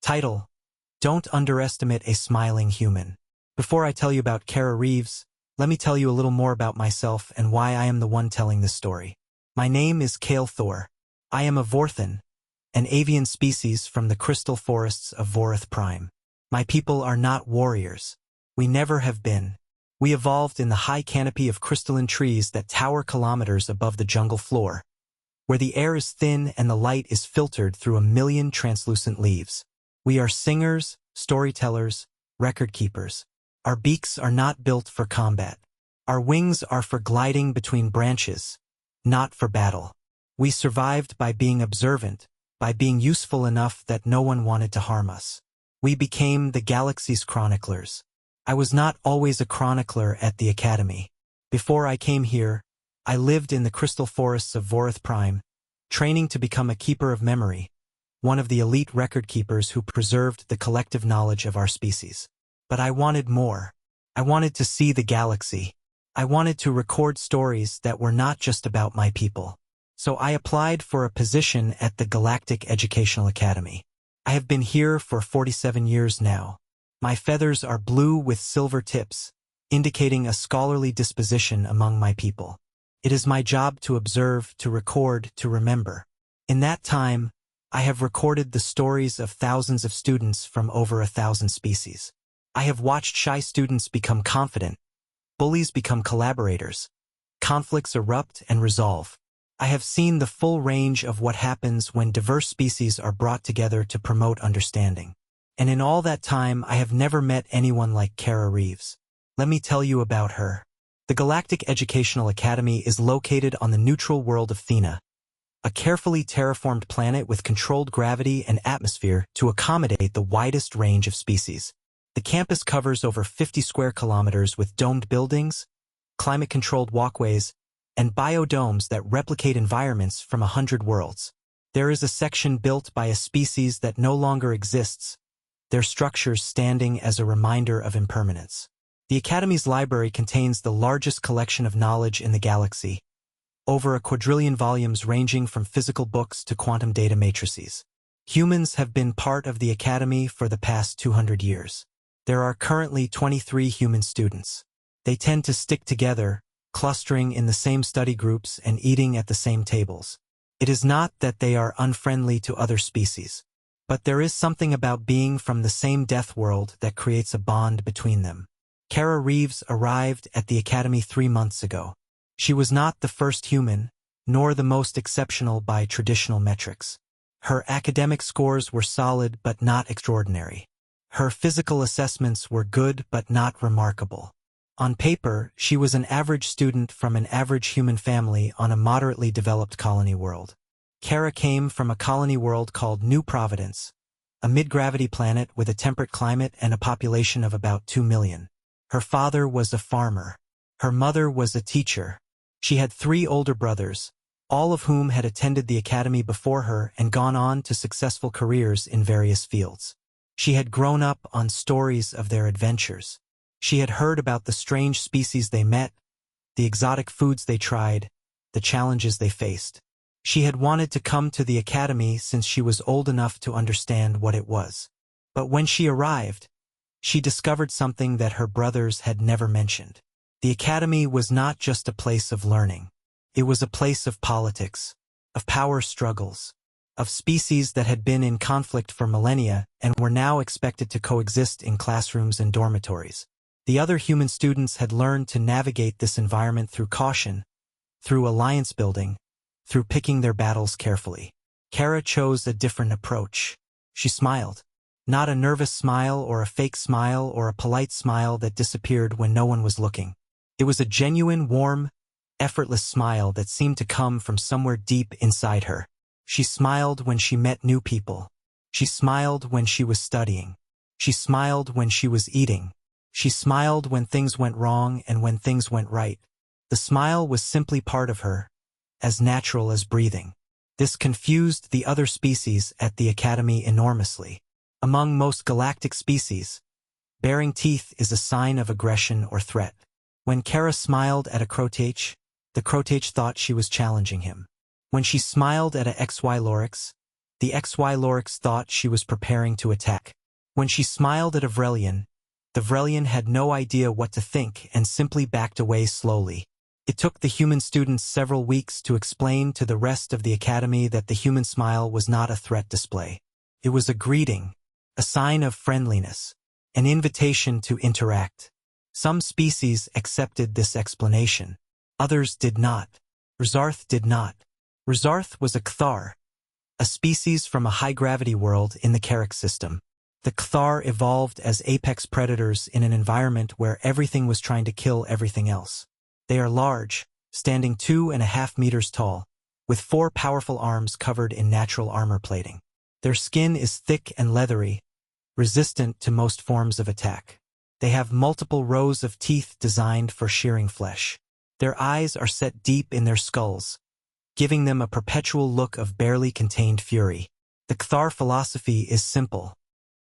Title: Don't underestimate a smiling human. Before I tell you about Kara Reeves, let me tell you a little more about myself and why I am the one telling this story. My name is Kale Thor. I am a Vorthan, an avian species from the crystal forests of Vorith Prime. My people are not warriors. We never have been. We evolved in the high canopy of crystalline trees that tower kilometers above the jungle floor, where the air is thin and the light is filtered through a million translucent leaves. We are singers, storytellers, record keepers. Our beaks are not built for combat. Our wings are for gliding between branches, not for battle. We survived by being observant, by being useful enough that no one wanted to harm us. We became the galaxy's chroniclers. I was not always a chronicler at the Academy. Before I came here, I lived in the crystal forests of Vorith Prime, training to become a keeper of memory, one of the elite record keepers who preserved the collective knowledge of our species. But I wanted more. I wanted to see the galaxy. I wanted to record stories that were not just about my people. So I applied for a position at the Galactic Educational Academy. I have been here for 47 years now. My feathers are blue with silver tips, indicating a scholarly disposition among my people. It is my job to observe, to record, to remember. In that time, I have recorded the stories of thousands of students from over 1,000 species. I have watched shy students become confident, bullies become collaborators, conflicts erupt and resolve. I have seen the full range of what happens when diverse species are brought together to promote understanding. And in all that time, I have never met anyone like Kara Reeves. Let me tell you about her. The Galactic Educational Academy is located on the neutral world of Thena, a carefully terraformed planet with controlled gravity and atmosphere to accommodate the widest range of species. The campus covers over 50 square kilometers with domed buildings, climate-controlled walkways, and biodomes that replicate environments from 100 worlds. There is a section built by a species that no longer exists, their structures standing as a reminder of impermanence. The Academy's library contains the largest collection of knowledge in the galaxy, over a quadrillion volumes ranging from physical books to quantum data matrices. Humans have been part of the Academy for the past 200 years. There are currently 23 human students. They tend to stick together, clustering in the same study groups and eating at the same tables. It is not that they are unfriendly to other species, but there is something about being from the same death world that creates a bond between them. Kara Reeves arrived at the Academy 3 months ago. She was not the first human, nor the most exceptional by traditional metrics. Her academic scores were solid but not extraordinary. Her physical assessments were good but not remarkable. On paper, she was an average student from an average human family on a moderately developed colony world. Kara came from a colony world called New Providence, a mid-gravity planet with a temperate climate and a population of about 2 million. Her father was a farmer. Her mother was a teacher. She had 3 older brothers, all of whom had attended the Academy before her and gone on to successful careers in various fields. She had grown up on stories of their adventures. She had heard about the strange species they met, the exotic foods they tried, the challenges they faced. She had wanted to come to the Academy since she was old enough to understand what it was. But when she arrived, she discovered something that her brothers had never mentioned. The Academy was not just a place of learning. It was a place of politics, of power struggles, of species that had been in conflict for millennia and were now expected to coexist in classrooms and dormitories. The other human students had learned to navigate this environment through caution, through alliance building, through picking their battles carefully. Kara chose a different approach. She smiled. Not a nervous smile or a fake smile or a polite smile that disappeared when no one was looking. It was a genuine, warm, effortless smile that seemed to come from somewhere deep inside her. She smiled when she met new people. She smiled when she was studying. She smiled when she was eating. She smiled when things went wrong and when things went right. The smile was simply part of her, as natural as breathing. This confused the other species at the Academy enormously. Among most galactic species, baring teeth is a sign of aggression or threat. When Kara smiled at a Crotach, the Crotach thought she was challenging him. When she smiled at a XY Lorix, The XY Lorix thought she was preparing to attack. When she smiled at Avrelian, the Vrelian had no idea what to think and simply backed away slowly. It took the human students several weeks to explain to the rest of the academy that the human smile was not a threat display. It was a greeting, a sign of friendliness, an invitation to interact. Some species accepted this explanation. Others did not. Rzarth did not. Rzarth was a Cthar, a species from a high-gravity world in the Carrick system. The Cthar evolved as apex predators in an environment where everything was trying to kill everything else. They are large, standing 2.5 meters tall, with 4 powerful arms covered in natural armor plating. Their skin is thick and leathery, resistant to most forms of attack. They have multiple rows of teeth designed for shearing flesh. Their eyes are set deep in their skulls, giving them a perpetual look of barely contained fury. The Cthar philosophy is simple.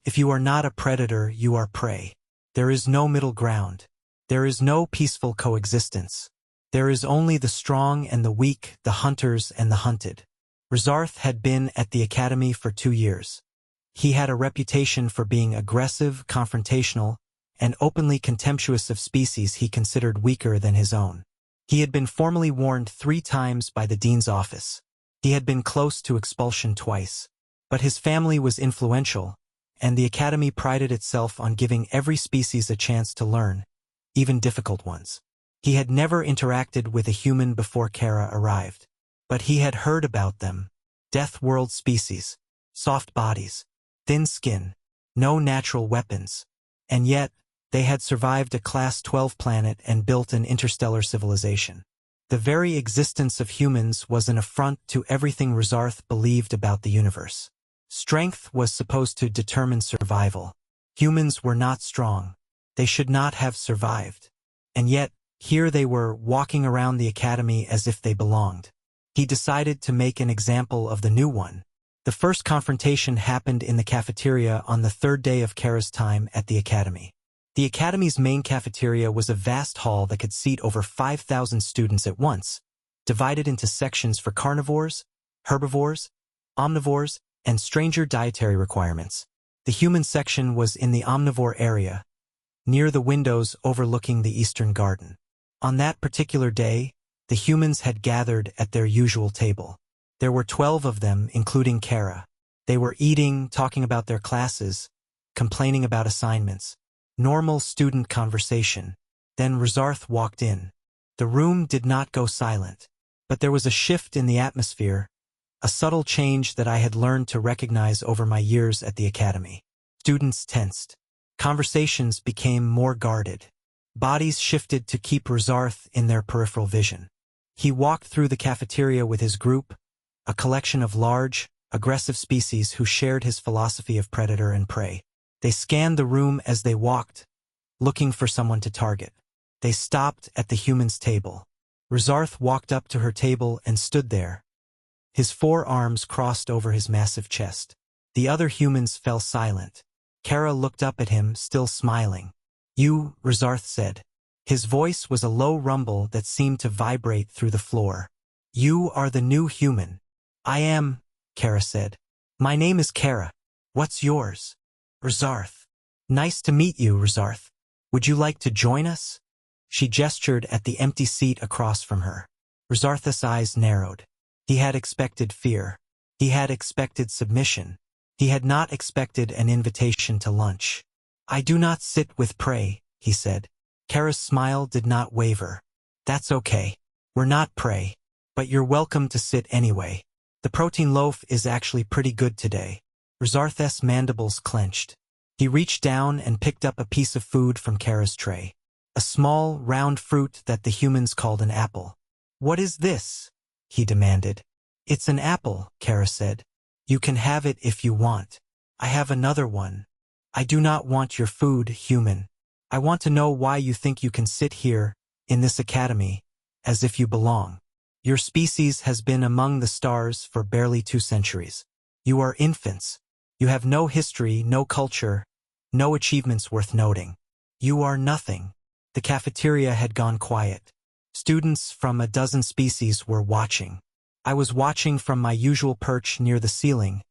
If you are not a predator, you are prey. There is no middle ground. There is no peaceful coexistence. There is only the strong and the weak, the hunters and the hunted. Rzarth had been at the academy for 2 years. He had a reputation for being aggressive, confrontational, and openly contemptuous of species he considered weaker than his own. He had been formally warned 3 times by the dean's office. He had been close to expulsion twice. But his family was influential, and the academy prided itself on giving every species a chance to learn, even difficult ones. He had never interacted with a human before Kara arrived. But he had heard about them. Death world species, soft bodies, thin skin, no natural weapons. And yet, they had survived a Class 12 planet and built an interstellar civilization. The very existence of humans was an affront to everything Rzarth believed about the universe. Strength was supposed to determine survival. Humans were not strong. They should not have survived. And yet, here they were walking around the academy as if they belonged. He decided to make an example of the new one. The first confrontation happened in the cafeteria on the 3rd day of Kara's time at the academy. The academy's main cafeteria was a vast hall that could seat over 5,000 students at once, divided into sections for carnivores, herbivores, omnivores, and stranger dietary requirements. The human section was in the omnivore area, near the windows overlooking the eastern garden. On that particular day, the humans had gathered at their usual table. There were 12 of them, including Kara. They were eating, talking about their classes, complaining about assignments. Normal student conversation. Then Rzarth walked in. The room did not go silent, but there was a shift in the atmosphere, a subtle change that I had learned to recognize over my years at the academy. Students tensed. Conversations became more guarded. Bodies shifted to keep Rzarth in their peripheral vision. He walked through the cafeteria with his group, a collection of large, aggressive species who shared his philosophy of predator and prey. They scanned the room as they walked, looking for someone to target. They stopped at the human's table. Rzarth walked up to her table and stood there. His 4 arms crossed over his massive chest. The other humans fell silent. Kara looked up at him, still smiling. "You," Rzarth said. His voice was a low rumble that seemed to vibrate through the floor. "You are the new human." "I am," Kara said. "My name is Kara. What's yours?" "Rzarth." "Nice to meet you, Rzarth. Would you like to join us?" She gestured at the empty seat across from her. Rzarth's eyes narrowed. He had expected fear. He had expected submission. He had not expected an invitation to lunch. "I do not sit with prey," he said. Kara's smile did not waver. "That's okay. We're not prey. But you're welcome to sit anyway. The protein loaf is actually pretty good today." Rzarth's mandibles clenched. He reached down and picked up a piece of food from Kara's tray. A small, round fruit that the humans called an apple. "What is this?" he demanded. "It's an apple," Kara said. "You can have it if you want. I have another one. I do not want your food, human. I want to know why you think you can sit here, in this academy, as if you belong. Your species has been among the stars for barely 2 centuries. You are infants. You have no history, no culture, no achievements worth noting. You are nothing." The cafeteria had gone quiet. Students from a dozen species were watching. I was watching from my usual perch near the ceiling,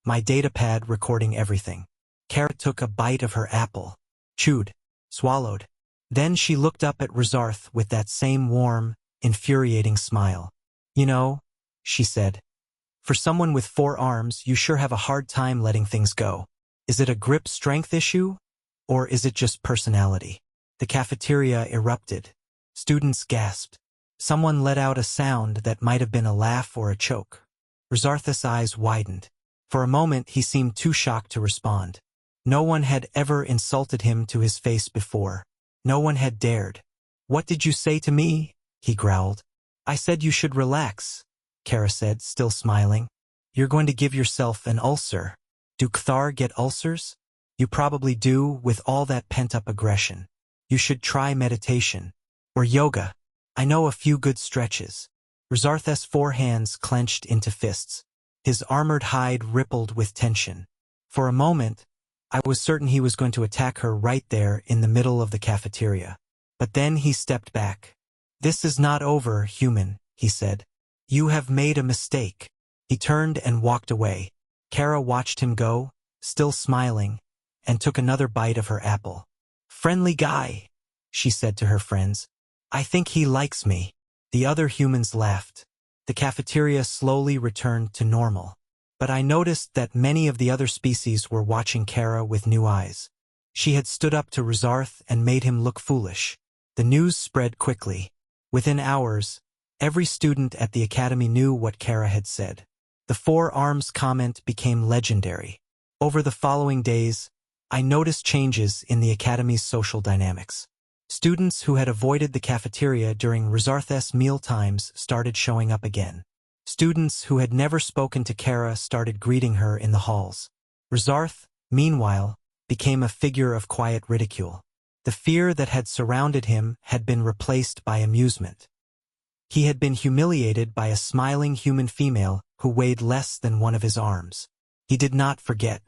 My datapad recording everything. Kara took a bite of her apple. Chewed. Swallowed. Then she looked up at Rizarth with that same warm, infuriating smile. You know, she said, for someone with 4 arms, you sure have a hard time letting things go. Is it a grip strength issue? Or is it just personality? The cafeteria erupted. Students gasped. Someone let out a sound that might have been a laugh or a choke. Rizarth's eyes widened. For a moment he seemed too shocked to respond. No one had ever insulted him to his face before. No one had dared. What did you say to me? He growled. I said you should relax, Kara said, still smiling. You're going to give yourself an ulcer. Do Kthar get ulcers? You probably do, with all that pent-up aggression. You should try meditation. Or yoga. I know a few good stretches. Rizarth's 4 hands clenched into fists. His armored hide rippled with tension. For a moment, I was certain he was going to attack her right there in the middle of the cafeteria. But then he stepped back. This is not over, human, he said. You have made a mistake. He turned and walked away. Kara watched him go, still smiling, and took another bite of her apple. Friendly guy, she said to her friends. I think he likes me. The other humans laughed. The cafeteria slowly returned to normal. But I noticed that many of the other species were watching Kara with new eyes. She had stood up to Rizarth and made him look foolish. The news spread quickly. Within hours, every student at the academy knew what Kara had said. The 4 arms comment became legendary. Over the following days, I noticed changes in the academy's social dynamics. Students who had avoided the cafeteria during Rizarth's meal times started showing up again. Students who had never spoken to Kara started greeting her in the halls. Rizarth, meanwhile, became a figure of quiet ridicule. The fear that had surrounded him had been replaced by amusement. He had been humiliated by a smiling human female who weighed less than one of his arms. He did not forget.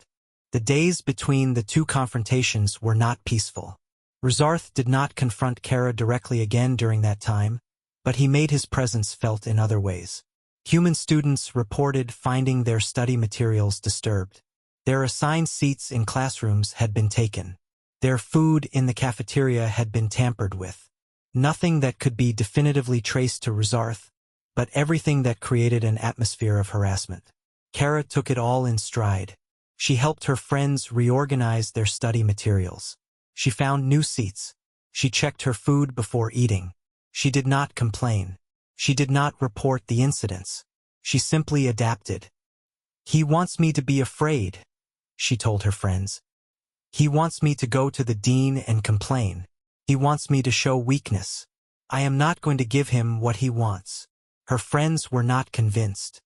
The days between the 2 confrontations were not peaceful. Rizarth did not confront Kara directly again during that time, but he made his presence felt in other ways. Human students reported finding their study materials disturbed. Their assigned seats in classrooms had been taken. Their food in the cafeteria had been tampered with. Nothing that could be definitively traced to Rizarth, but everything that created an atmosphere of harassment. Kara took it all in stride. She helped her friends reorganize their study materials. She found new seats. She checked her food before eating. She did not complain. She did not report the incidents. She simply adapted. He wants me to be afraid, she told her friends. He wants me to go to the dean and complain. He wants me to show weakness. I am not going to give him what he wants. Her friends were not convinced.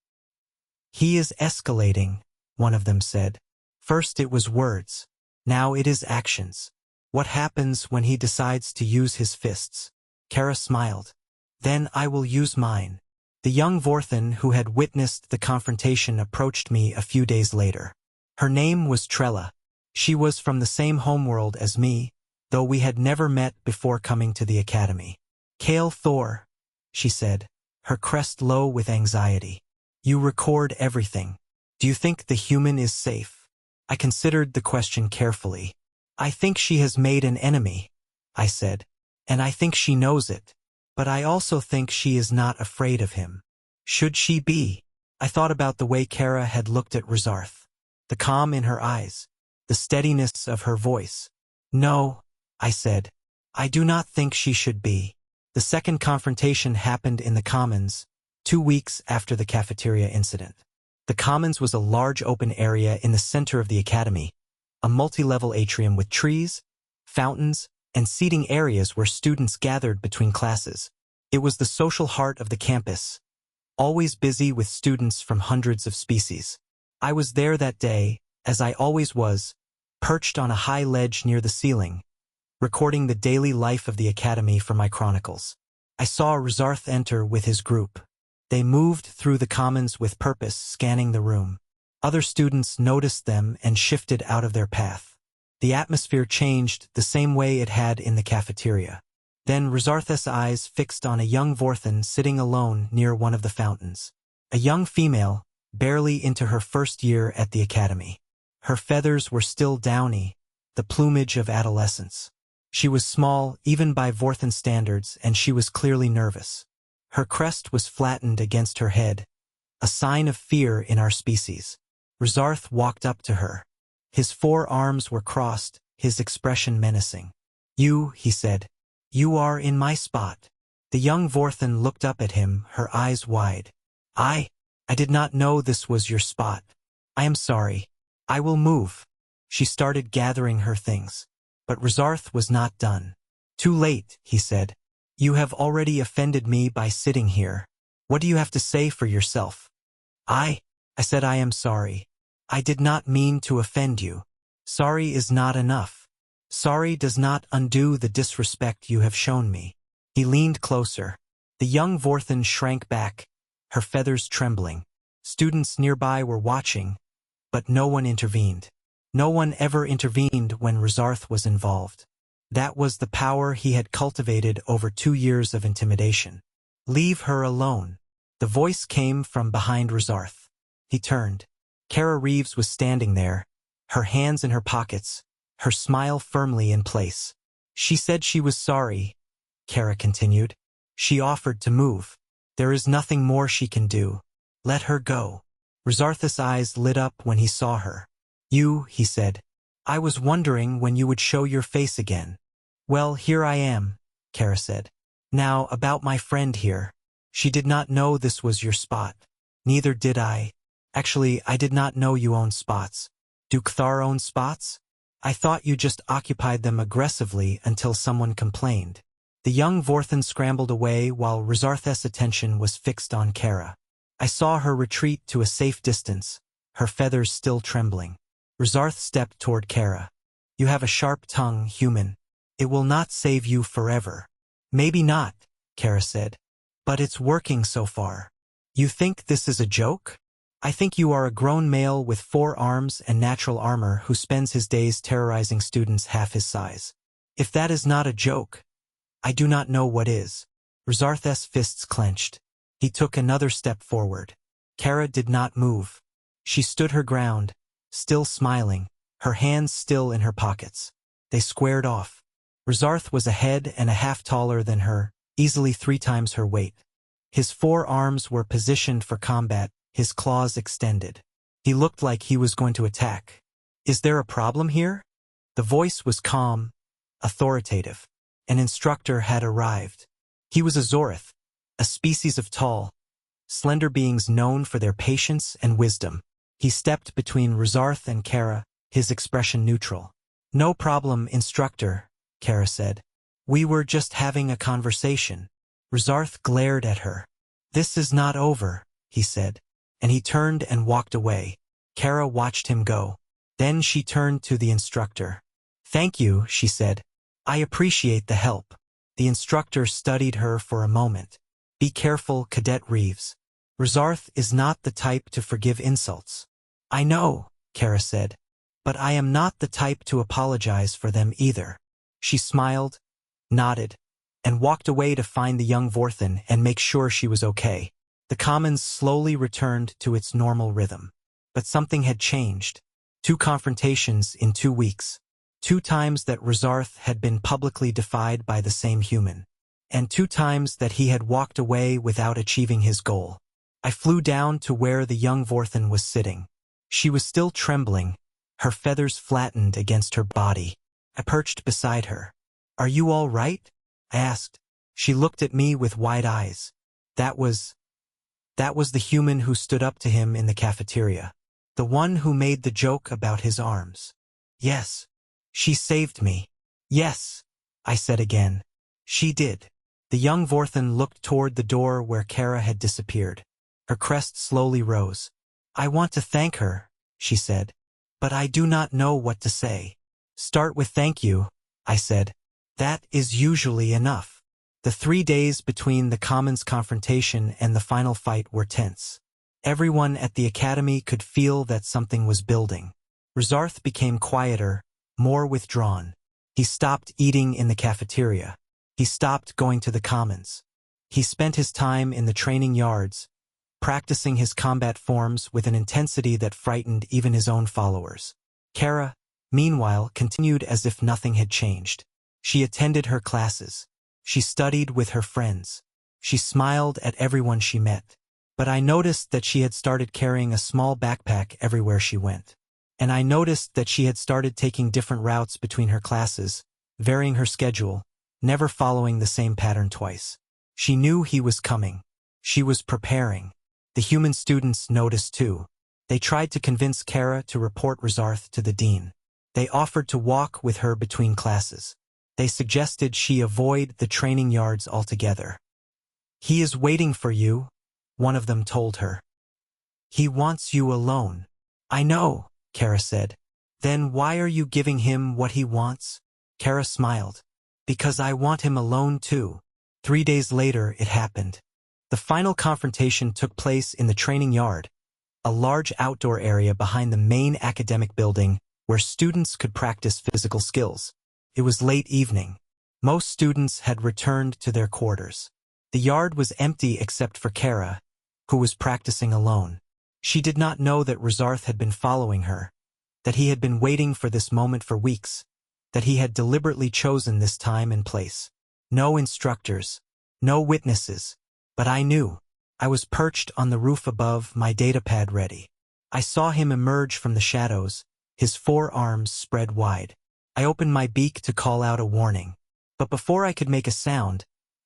He is escalating, one of them said. First it was words. Now it is actions. What happens when he decides to use his fists? Kara smiled. Then I will use mine. The young Vorthan who had witnessed the confrontation approached me a few days later. Her name was Trella. She was from the same homeworld as me, though we had never met before coming to the academy. Kale Thor, she said, her crest low with anxiety. You record everything. Do you think the human is safe? I considered the question carefully. I think she has made an enemy, I said, and I think she knows it. But I also think she is not afraid of him. Should she be? I thought about the way Kara had looked at Rizarth. The calm in her eyes. The steadiness of her voice. No, I said. I do not think she should be. The second confrontation happened in the Commons, 2 weeks after the cafeteria incident. The Commons was a large open area in the center of the academy, a multi-level atrium with trees, fountains, and seating areas where students gathered between classes. It was the social heart of the campus, always busy with students from hundreds of species. I was there that day, as I always was, perched on a high ledge near the ceiling, recording the daily life of the academy for my chronicles. I saw Rizarth enter with his group. They moved through the Commons with purpose, scanning the room. Other students noticed them and shifted out of their path. The atmosphere changed the same way it had in the cafeteria. Then Rizarth's eyes fixed on a young Vorthan sitting alone near one of the fountains. A young female, barely into her first year at the academy. Her feathers were still downy, the plumage of adolescence. She was small, even by Vorthan standards, and she was clearly nervous. Her crest was flattened against her head, a sign of fear in our species. Rizarth walked up to her. His 4 arms were crossed, his expression menacing. "You," he said. "You are in my spot." The young Vorthan looked up at him, her eyes wide. I did not know this was your spot. I am sorry. I will move." She started gathering her things. But Rizarth was not done. "Too late," he said. "You have already offended me by sitting here. What do you have to say for yourself?" I said I am sorry. I did not mean to offend you. Sorry is not enough. Sorry does not undo the disrespect you have shown me." He leaned closer. The young Vorthan shrank back, her feathers trembling. Students nearby were watching, but no one intervened. No one ever intervened when Rizarth was involved. That was the power he had cultivated over 2 years of intimidation. "Leave her alone." The voice came from behind Rizarth. He turned. Kara Reeves was standing there, her hands in her pockets, her smile firmly in place. "She said she was sorry," Kara continued. "She offered to move. There is nothing more she can do. Let her go." Rizarth's eyes lit up when he saw her. "You," he said. "I was wondering when you would show your face again." "Well, here I am," Kara said. "Now, about my friend here. She did not know this was your spot. Neither did I. Actually, I did not know you owned spots. Do Kthar own spots? I thought you just occupied them aggressively until someone complained." The young Vorthan scrambled away while Rizarth's attention was fixed on Kara. I saw her retreat to a safe distance, her feathers still trembling. Rizarth stepped toward Kara. "You have a sharp tongue, human. It will not save you forever." "Maybe not," Kara said. "But it's working so far." "You think this is a joke?" "I think you are a grown male with 4 arms and natural armor who spends his days terrorizing students half his size. If that is not a joke, I do not know what is." Rizarth's fists clenched. He took another step forward. Kara did not move. She stood her ground, still smiling, her hands still in her pockets. They squared off. Rizarth was a head and a half taller than her, easily 3 times her weight. His 4 arms were positioned for combat, his claws extended. He looked like he was going to attack. "Is there a problem here?" The voice was calm, authoritative. An instructor had arrived. He was a Zorith, a species of tall, slender beings known for their patience and wisdom. He stepped between Rizarth and Kara, his expression neutral. "No problem, instructor," Kara said. "We were just having a conversation." Rizarth glared at her. "This is not over," he said. And he turned and walked away. Kara watched him go. Then she turned to the instructor. "Thank you," she said. "I appreciate the help." The instructor studied her for a moment. "Be careful, Cadet Reeves. Rizarth is not the type to forgive insults." "I know," Kara said. "But I am not the type to apologize for them either." She smiled, nodded, and walked away to find the young Vorthan and make sure she was okay. The Commons slowly returned to its normal rhythm. But something had changed. 2 confrontations in 2 weeks. 2 times that Rizarth had been publicly defied by the same human. And 2 times that he had walked away without achieving his goal. I flew down to where the young Vorthan was sitting. She was still trembling, her feathers flattened against her body. I perched beside her. "Are you all right?" I asked. She looked at me with wide eyes. That was the human who stood up to him in the cafeteria. The one who made the joke about his arms. "Yes. She saved me." "Yes," I said again. "She did." The young Vorthan looked toward the door where Kara had disappeared. Her crest slowly rose. "I want to thank her," she said. "But I do not know what to say." "Start with thank you," I said. "That is usually enough." The 3 days between the Commons Confrontation and the final fight were tense. Everyone at the academy could feel that something was building. Rizarth became quieter, more withdrawn. He stopped eating in the cafeteria. He stopped going to the Commons. He spent his time in the training yards, practicing his combat forms with an intensity that frightened even his own followers. Kara, meanwhile, continued as if nothing had changed. She attended her classes. She studied with her friends. She smiled at everyone she met. But I noticed that she had started carrying a small backpack everywhere she went. And I noticed that she had started taking different routes between her classes, varying her schedule, never following the same pattern twice. She knew he was coming. She was preparing. The human students noticed too. They tried to convince Kara to report Rezarth to the dean. They offered to walk with her between classes. They suggested she avoid the training yards altogether. "He is waiting for you," one of them told her. "He wants you alone." "I know," Kara said. "Then why are you giving him what he wants?" Kara smiled. "Because I want him alone too." 3 days later, it happened. The final confrontation took place in the training yard, a large outdoor area behind the main academic building where students could practice physical skills. It was late evening. Most students had returned to their quarters. The yard was empty except for Kara, who was practicing alone. She did not know that Rezarth had been following her, that he had been waiting for this moment for weeks, that he had deliberately chosen this time and place. No instructors, no witnesses, but I knew. I was perched on the roof above, my datapad ready. I saw him emerge from the shadows, his forearms spread wide. I opened my beak to call out a warning. But before I could make a sound,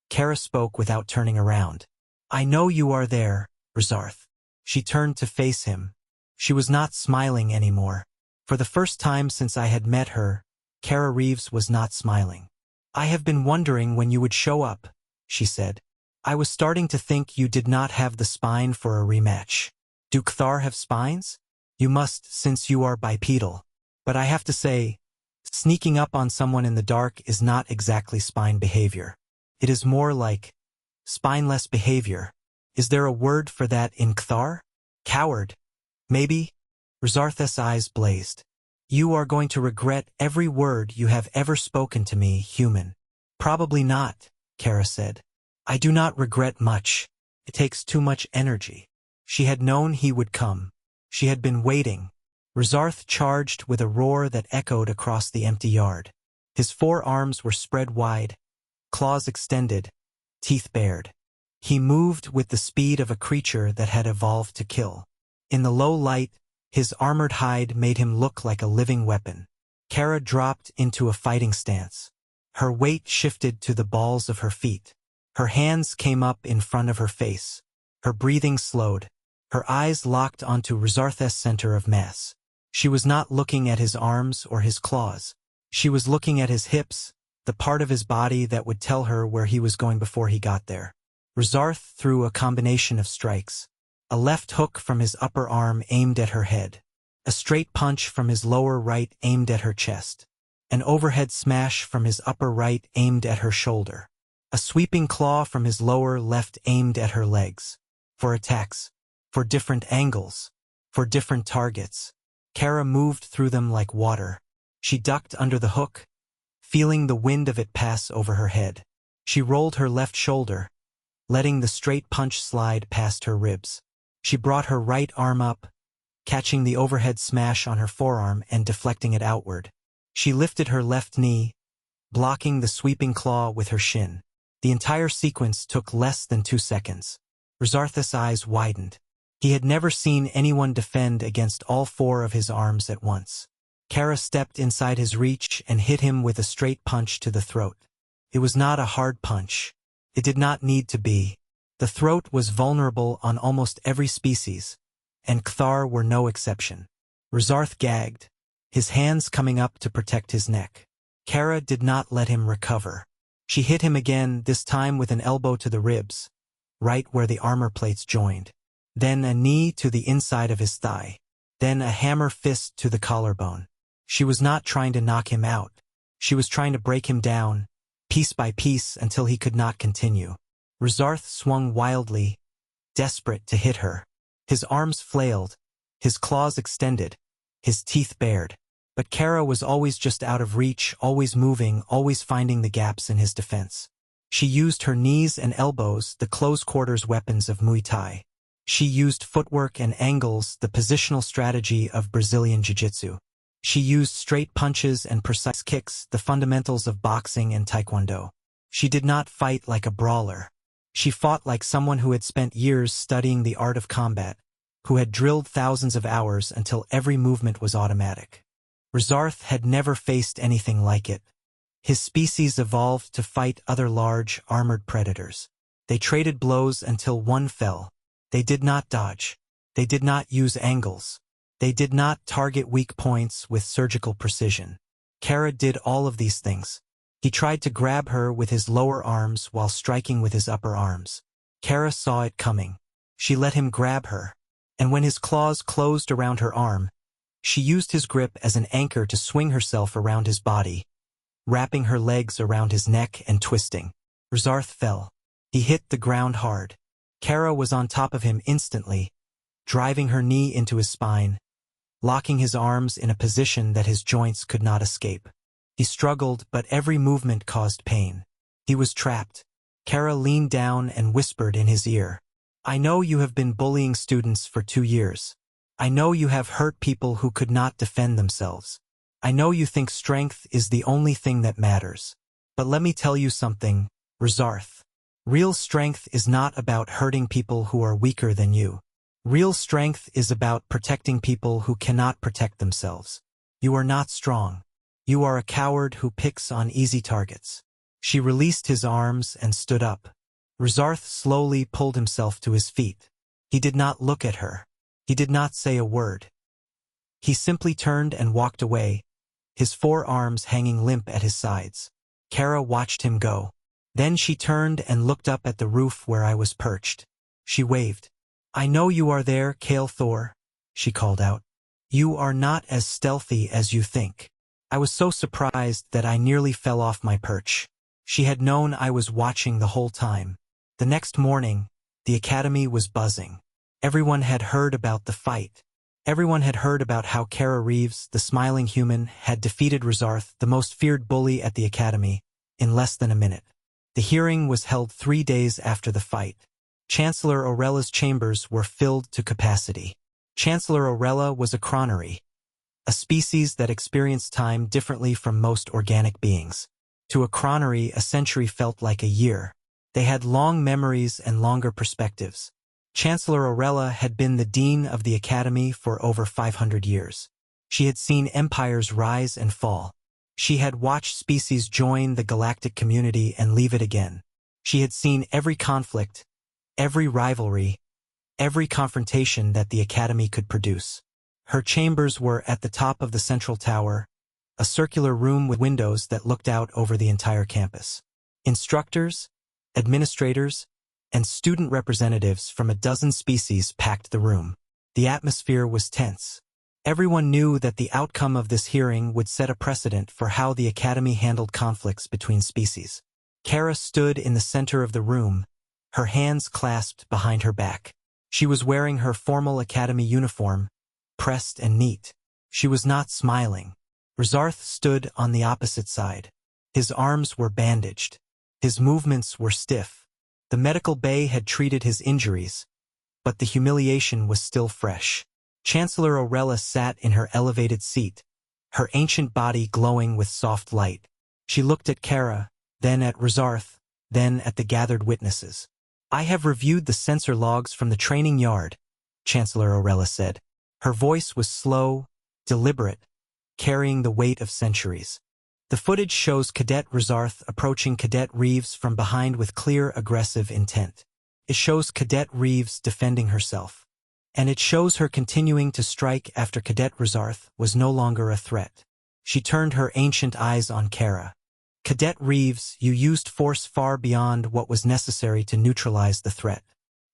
Kara spoke without turning around. "I know you are there, Rezarth." She turned to face him. She was not smiling anymore. For the first time since I had met her, Kara Reeves was not smiling. "I have been wondering when you would show up," she said. "I was starting to think you did not have the spine for a rematch. Do Kthar have spines? You must, since you are bipedal. But I have to say, sneaking up on someone in the dark is not exactly spine behavior. It is more like spineless behavior. Is there a word for that in Kthar? Coward? Maybe?" Rezarth's eyes blazed. "You are going to regret every word you have ever spoken to me, human." "Probably not," Kara said. "I do not regret much. It takes too much energy." She had known he would come. She had been waiting. Rezarth charged with a roar that echoed across the empty yard. His forearms were spread wide, claws extended, teeth bared. He moved with the speed of a creature that had evolved to kill. In the low light, his armored hide made him look like a living weapon. Kara dropped into a fighting stance. Her weight shifted to the balls of her feet. Her hands came up in front of her face. Her breathing slowed. Her eyes locked onto Rezarth's center of mass. She was not looking at his arms or his claws. She was looking at his hips, the part of his body that would tell her where he was going before he got there. Rezarth threw a combination of strikes. A left hook from his upper arm aimed at her head. A straight punch from his lower right aimed at her chest. An overhead smash from his upper right aimed at her shoulder. A sweeping claw from his lower left aimed at her legs. For attacks. For different angles. For different targets. Kara moved through them like water. She ducked under the hook, feeling the wind of it pass over her head. She rolled her left shoulder, letting the straight punch slide past her ribs. She brought her right arm up, catching the overhead smash on her forearm and deflecting it outward. She lifted her left knee, blocking the sweeping claw with her shin. The entire sequence took less than 2 seconds. Rezarth's eyes widened. He had never seen anyone defend against all 4 of his arms at once. Kara stepped inside his reach and hit him with a straight punch to the throat. It was not a hard punch. It did not need to be. The throat was vulnerable on almost every species, and Kthar were no exception. Rezarth gagged, his hands coming up to protect his neck. Kara did not let him recover. She hit him again, this time with an elbow to the ribs, right where the armor plates joined. Then a knee to the inside of his thigh. Then a hammer fist to the collarbone. She was not trying to knock him out. She was trying to break him down, piece by piece, until he could not continue. Rezarth swung wildly, desperate to hit her. His arms flailed, his claws extended, his teeth bared. But Kara was always just out of reach, always moving, always finding the gaps in his defense. She used her knees and elbows, the close quarters weapons of Muay Thai. She used footwork and angles, the positional strategy of Brazilian Jiu-Jitsu. She used straight punches and precise kicks, the fundamentals of boxing and taekwondo. She did not fight like a brawler. She fought like someone who had spent years studying the art of combat, who had drilled thousands of hours until every movement was automatic. Rizarth had never faced anything like it. His species evolved to fight other large, armored predators. They traded blows until one fell. They did not dodge. They did not use angles. They did not target weak points with surgical precision. Kara did all of these things. He tried to grab her with his lower arms while striking with his upper arms. Kara saw it coming. She let him grab her. And when his claws closed around her arm, she used his grip as an anchor to swing herself around his body, wrapping her legs around his neck and twisting. Rizarth fell. He hit the ground hard. Kara was on top of him instantly, driving her knee into his spine, locking his arms in a position that his joints could not escape. He struggled, but every movement caused pain. He was trapped. Kara leaned down and whispered in his ear, "I know you have been bullying students for 2 years. I know you have hurt people who could not defend themselves. I know you think strength is the only thing that matters. But let me tell you something, Rizarth. Real strength is not about hurting people who are weaker than you. Real strength is about protecting people who cannot protect themselves. You are not strong. You are a coward who picks on easy targets." She released his arms and stood up. Rizarth slowly pulled himself to his feet. He did not look at her. He did not say a word. He simply turned and walked away, his forearms hanging limp at his sides. Kara watched him go. Then she turned and looked up at the roof where I was perched. She waved. "I know you are there, Kale Thor," she called out. "You are not as stealthy as you think." I was so surprised that I nearly fell off my perch. She had known I was watching the whole time. The next morning, the academy was buzzing. Everyone had heard about the fight. Everyone had heard about how Kara Reeves, the smiling human, had defeated Rizarth, the most feared bully at the academy, in less than a minute. The hearing was held 3 days after the fight. Chancellor Aurella's chambers were filled to capacity. Chancellor Aurella was a chronary, a species that experienced time differently from most organic beings. To a chronary, a century felt like a year. They had long memories and longer perspectives. Chancellor Aurella had been the dean of the academy for over 500 years. She had seen empires rise and fall. She had watched species join the galactic community and leave it again. She had seen every conflict, every rivalry, every confrontation that the academy could produce. Her chambers were at the top of the central tower, a circular room with windows that looked out over the entire campus. Instructors, administrators, and student representatives from a dozen species packed the room. The atmosphere was tense. Everyone knew that the outcome of this hearing would set a precedent for how the academy handled conflicts between species. Kara stood in the center of the room, her hands clasped behind her back. She was wearing her formal academy uniform, pressed and neat. She was not smiling. Rizarth stood on the opposite side. His arms were bandaged. His movements were stiff. The medical bay had treated his injuries, but the humiliation was still fresh. Chancellor Aurella sat in her elevated seat, her ancient body glowing with soft light. She looked at Kara, then at Rizarth, then at the gathered witnesses. "I have reviewed the sensor logs from the training yard," Chancellor Aurella said. Her voice was slow, deliberate, carrying the weight of centuries. "The footage shows Cadet Rizarth approaching Cadet Reeves from behind with clear, aggressive intent. It shows Cadet Reeves defending herself. And it shows her continuing to strike after Cadet Rizarth was no longer a threat." She turned her ancient eyes on Kara. "Cadet Reeves, you used force far beyond what was necessary to neutralize the threat.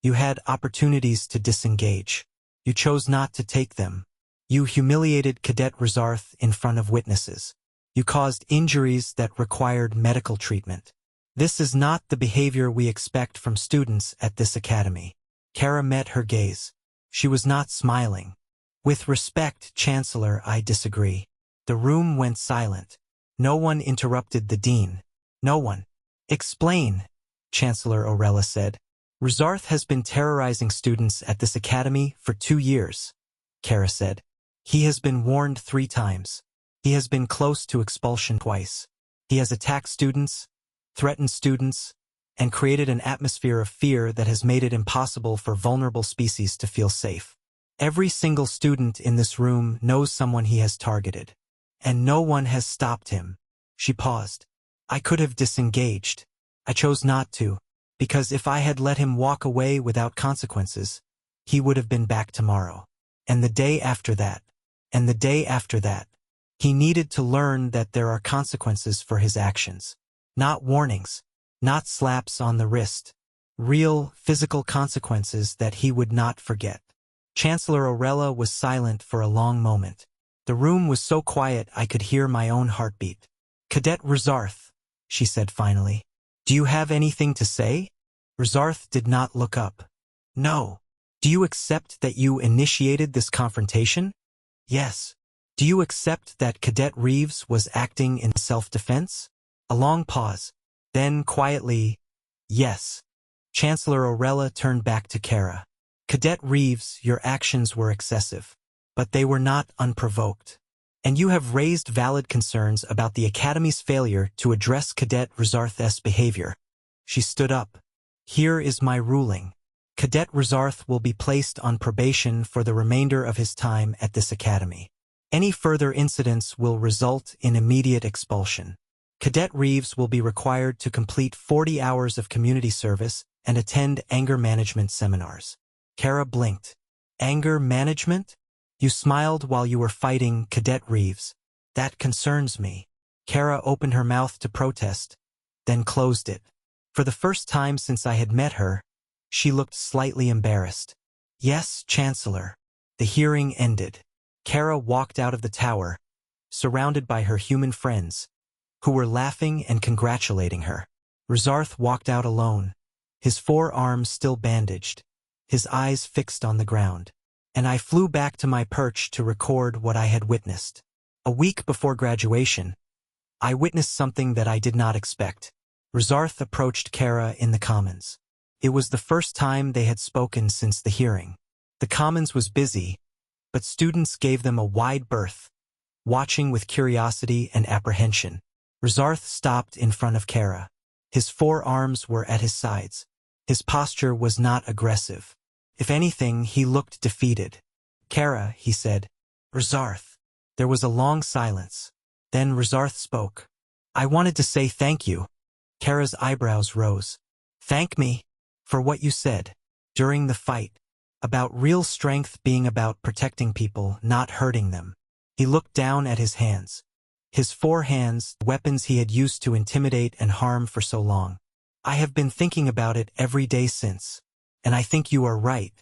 You had opportunities to disengage. You chose not to take them. You humiliated Cadet Rizarth in front of witnesses. You caused injuries that required medical treatment. This is not the behavior we expect from students at this academy." Kara met her gaze. She was not smiling. "With respect, Chancellor, I disagree." The room went silent. No one interrupted the dean. No one. "Explain," Chancellor Aurella said. Rizarth has been terrorizing students at this academy for 2 years, Kara said. He has been warned 3 times. He has been close to expulsion twice. He has attacked students, threatened students, and created an atmosphere of fear that has made it impossible for vulnerable species to feel safe. Every single student in this room knows someone he has targeted. And no one has stopped him. She paused. I could have disengaged. I chose not to, because if I had let him walk away without consequences, he would have been back tomorrow. And the day after that. And the day after that. He needed to learn that there are consequences for his actions. Not warnings. Not slaps on the wrist. Real, physical consequences that he would not forget. Chancellor Orella was silent for a long moment. The room was so quiet I could hear my own heartbeat. Cadet Rizarth, she said finally. Do you have anything to say? Rizarth did not look up. No. Do you accept that you initiated this confrontation? Yes. Do you accept that Cadet Reeves was acting in self-defense? A long pause. Then, quietly, yes. Chancellor Orella turned back to Kara. Cadet Reeves, your actions were excessive. But they were not unprovoked. And you have raised valid concerns about the Academy's failure to address Cadet Rizarth's behavior. She stood up. Here is my ruling. Cadet Rizarth will be placed on probation for the remainder of his time at this academy. Any further incidents will result in immediate expulsion. Cadet Reeves will be required to complete 40 hours of community service and attend anger management seminars. Kara blinked. Anger management? You smiled while you were fighting Cadet Reeves. That concerns me. Kara opened her mouth to protest, then closed it. For the first time since I had met her, she looked slightly embarrassed. Yes, Chancellor. The hearing ended. Kara walked out of the tower, surrounded by her human friends, who were laughing and congratulating her. Rizarth walked out alone, his 4 arms still bandaged, his eyes fixed on the ground. And I flew back to my perch to record what I had witnessed. A week before graduation, I witnessed something that I did not expect. Rizarth approached Kara in the Commons. It was the first time they had spoken since the hearing. The Commons was busy, but students gave them a wide berth, watching with curiosity and apprehension. Rizarth stopped in front of Kara. His 4 arms were at his sides. His posture was not aggressive. If anything, he looked defeated. Kara, he said. Rizarth. There was a long silence. Then Rizarth spoke. I wanted to say thank you. Kara's eyebrows rose. Thank me for what you said during the fight, about real strength being about protecting people, not hurting them. He looked down at his hands. His 4 hands, weapons he had used to intimidate and harm for so long. I have been thinking about it every day since. And I think you are right.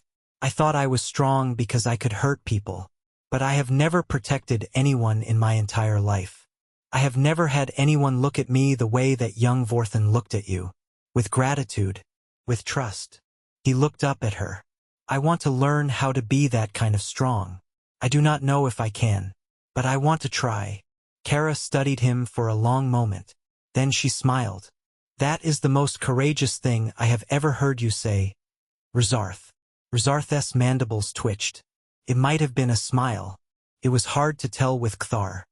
I thought I was strong because I could hurt people. But I have never protected anyone in my entire life. I have never had anyone look at me the way that young Vorthan looked at you. With gratitude. With trust. He looked up at her. I want to learn how to be that kind of strong. I do not know if I can. But I want to try. Kara studied him for a long moment. Then she smiled. That is the most courageous thing I have ever heard you say. Rizarth. Rizarth's mandibles twitched. It might have been a smile. It was hard to tell with Kthar.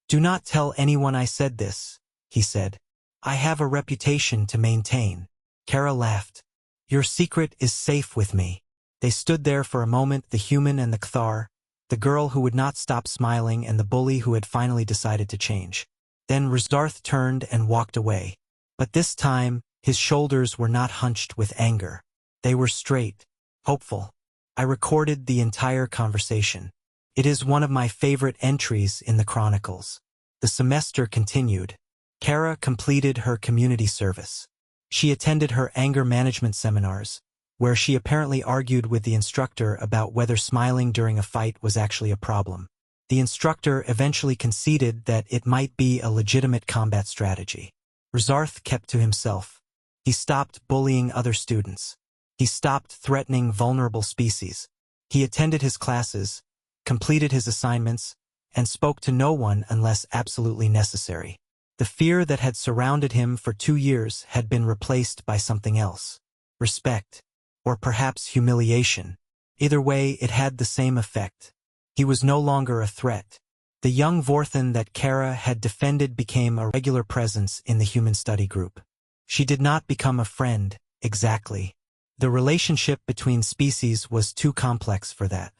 Do not tell anyone I said this, he said. I have a reputation to maintain. Kara laughed. Your secret is safe with me. They stood there for a moment, the human and the Kthar, the girl who would not stop smiling and the bully who had finally decided to change. Then Rizarth turned and walked away. But this time, his shoulders were not hunched with anger. They were straight, hopeful. I recorded the entire conversation. It is one of my favorite entries in the Chronicles. The semester continued. Kara completed her community service. She attended her anger management seminars, where she apparently argued with the instructor about whether smiling during a fight was actually a problem. The instructor eventually conceded that it might be a legitimate combat strategy. Rizarth kept to himself. He stopped bullying other students. He stopped threatening vulnerable species. He attended his classes, completed his assignments, and spoke to no one unless absolutely necessary. The fear that had surrounded him for 2 years had been replaced by something else. Respect. or perhaps humiliation. Either way, it had the same effect. He was no longer a threat. The young Vorthan that Kara had defended became a regular presence in the human study group. She did not become a friend, exactly. The relationship between species was too complex for that.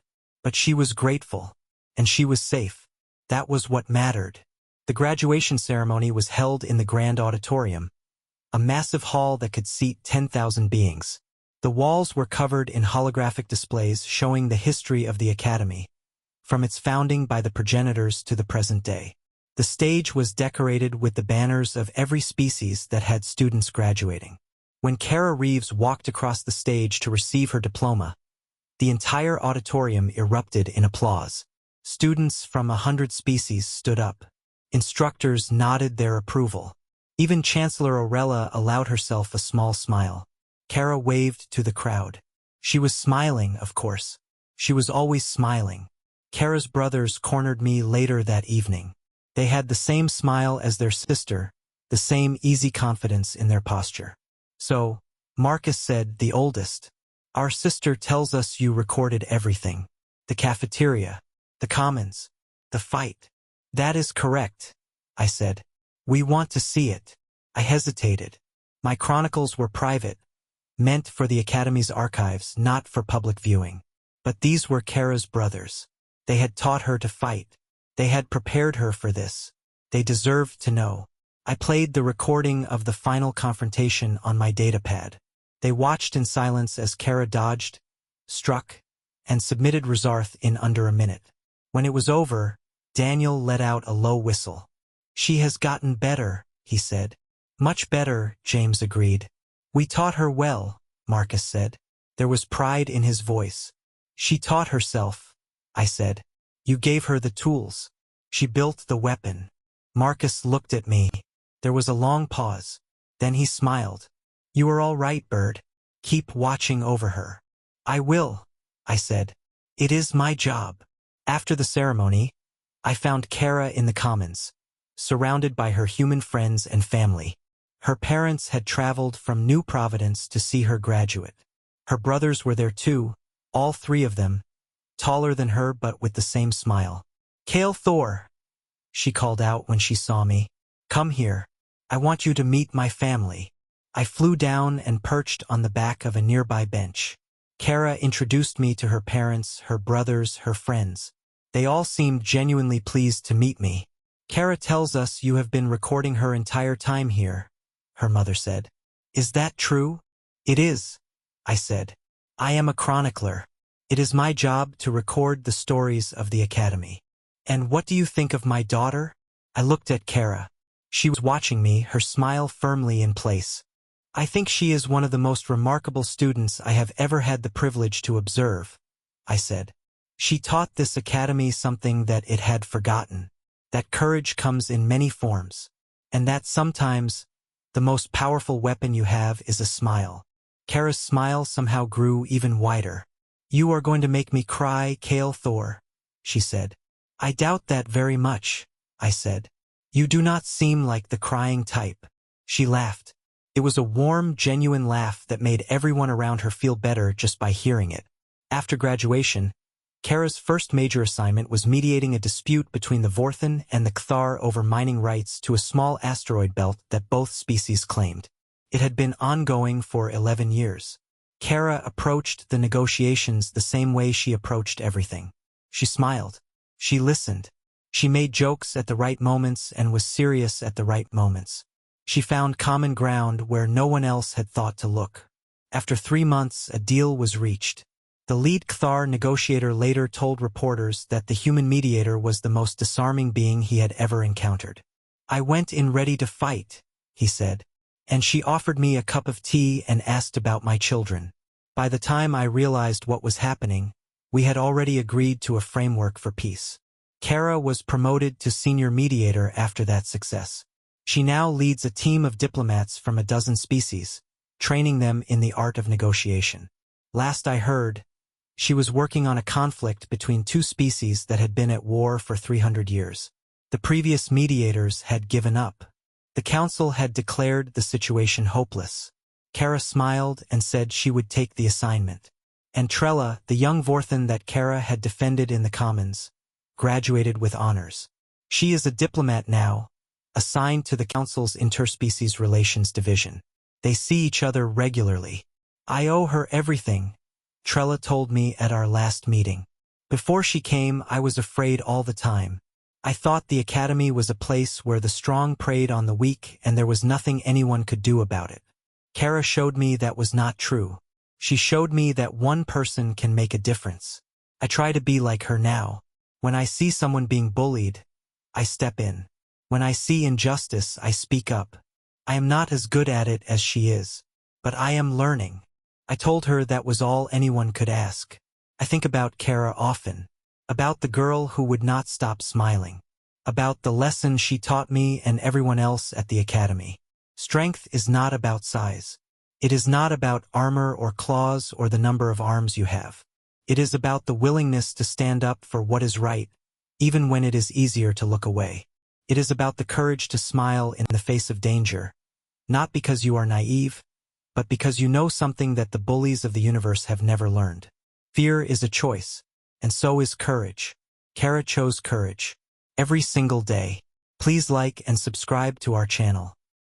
But she was grateful. And she was safe. That was what mattered. The graduation ceremony was held in the Grand Auditorium, a massive hall that could seat 10,000 beings. The walls were covered in holographic displays showing the history of the Academy, from its founding by the progenitors to the present day. The stage was decorated with the banners of every species that had students graduating. When Kara Reeves walked across the stage to receive her diploma, the entire auditorium erupted in applause. Students from 100 species stood up. Instructors nodded their approval. Even Chancellor Orella allowed herself a small smile. Kara waved to the crowd. She was smiling, of course. She was always smiling. Kara's brothers cornered me later that evening. They had the same smile as their sister, the same easy confidence in their posture. So, Marcus said, the oldest, "Our sister tells us you recorded everything. The cafeteria, the commons, the fight." "That is correct," I said. "We want to see it." I hesitated. My chronicles were private, meant for the Academy's archives, not for public viewing. But these were Kara's brothers. They had taught her to fight. They had prepared her for this. They deserved to know. I played the recording of the final confrontation on my datapad. They watched in silence as Kara dodged, struck, and submitted Rezarth in under a minute. When it was over, Daniel let out a low whistle. "She has gotten better," he said. "Much better," James agreed. "We taught her well," Marcus said. There was pride in his voice. "She taught herself," I said. "You gave her the tools. She built the weapon." Marcus looked at me. There was a long pause. Then he smiled. "You are all right, Bird. Keep watching over her." "I will," I said. "It is my job." After the ceremony, I found Kara in the Commons, surrounded by her human friends and family. Her parents had traveled from New Providence to see her graduate. Her brothers were there too, all three of them, taller than her but with the same smile. "Cale Thor," she called out when she saw me. "Come here. I want you to meet my family." I flew down and perched on the back of a nearby bench. Kara introduced me to her parents, her brothers, her friends. They all seemed genuinely pleased to meet me. "Kara tells us you have been recording her entire time here," her mother said. "Is that true?" "It is," I said. "I am a chronicler. It is my job to record the stories of the Academy." "And what do you think of my daughter?" I looked at Kara. She was watching me, her smile firmly in place. "I think she is one of the most remarkable students I have ever had the privilege to observe," I said. "She taught this Academy something that it had forgotten, that courage comes in many forms, and that sometimes the most powerful weapon you have is a smile." Kara's smile somehow grew even wider. "You are going to make me cry, Cale Thor," she said. "I doubt that very much," I said. "You do not seem like the crying type." She laughed. It was a warm, genuine laugh that made everyone around her feel better just by hearing it. After graduation, Kara's first major assignment was mediating a dispute between the Vorthan and the Cthar over mining rights to a small asteroid belt that both species claimed. It had been ongoing for 11 years. Kara approached the negotiations the same way she approached everything. She smiled. She listened. She made jokes at the right moments and was serious at the right moments. She found common ground where no one else had thought to look. After 3 months, a deal was reached. The lead Cthar negotiator later told reporters that the human mediator was the most disarming being he had ever encountered. "I went in ready to fight," he said, "and she offered me a cup of tea and asked about my children. By the time I realized what was happening, we had already agreed to a framework for peace." Kara was promoted to senior mediator after that success. She now leads a team of diplomats from a dozen species, training them in the art of negotiation. Last I heard, she was working on a conflict between 2 species that had been at war for 300 years. The previous mediators had given up. The council had declared the situation hopeless. Kara smiled and said she would take the assignment. And Trella, the young Vorthan that Kara had defended in the Commons, graduated with honors. She is a diplomat now, assigned to the Council's Interspecies Relations Division. They see each other regularly. I owe her everything, Trella told me at our last meeting. Before she came, I was afraid all the time. I thought the Academy was a place where the strong preyed on the weak and there was nothing anyone could do about it. Kara showed me that was not true. She showed me that one person can make a difference. I try to be like her now. When I see someone being bullied, I step in. When I see injustice, I speak up. I am not as good at it as she is, but I am learning. I told her that was all anyone could ask. I think about Kara often, about the girl who would not stop smiling, about the lesson she taught me and everyone else at the Academy. Strength is not about size. It is not about armor or claws or the number of arms you have. It is about the willingness to stand up for what is right, even when it is easier to look away. It is about the courage to smile in the face of danger, not because you are naive, but because you know something that the bullies of the universe have never learned. Fear is a choice, and so is courage. Kara chose courage. Every single day. Please like and subscribe to our channel.